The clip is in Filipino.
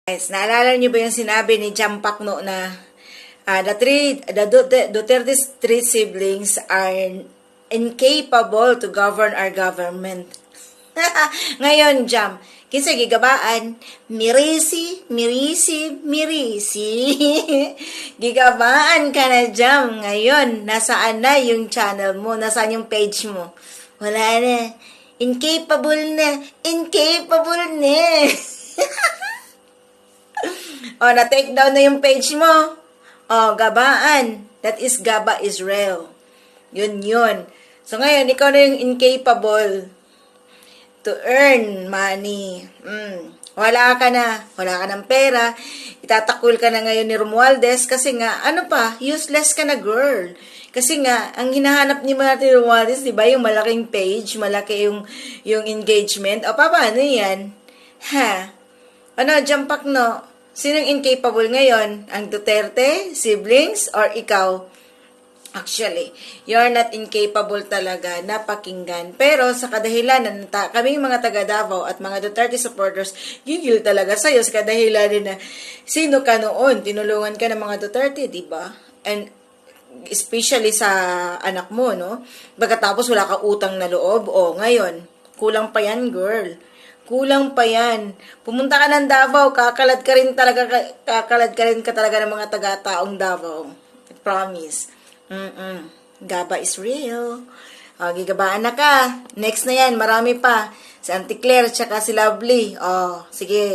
Guys, naalala niyo ba yung sinabi ni Jampakno na the Duterte's three siblings are incapable to govern our government. Ngayon, Jam, kinsa gigabaan, mirisi. Gigabaan ka na, Jam. Ngayon, nasaan na yung channel mo? Nasaan yung page mo? Wala na. Incapable na. O, na-take down na yung page mo. O, gabaan. That is Gaba Israel. Yun. So, ngayon, ikaw na yung incapable to earn money. Wala ka ng pera. Itatakul ka na ngayon ni Romualdez kasi nga, useless ka na, girl. Kasi nga, ang hinahanap ni Martin Romualdez, di ba, yung malaking page, malaki yung engagement. O, paano yan? Jampakno? Sinong incapable ngayon? Ang Duterte, siblings, or ikaw? Actually, you're not incapable talaga na pakinggan. Pero sa kadahilanan, kaming mga taga Davao at mga Duterte supporters, gigil talaga sa'yo sa kadahilanan na sino ka noon? Tinulungan ka ng mga Duterte, di ba? And especially sa anak mo, no? Pagkatapos wala ka utang na loob, ngayon, kulang pa yan, girl. Kulang pa yan. Pumunta ka ng Davao, kakalad ka rin ka talaga ng mga taga-taong Davao. I promise. Gaba is real. Gigabaan na ka. Next na yan, marami pa. Si Auntie Claire, tsaka si Lovely. Sige.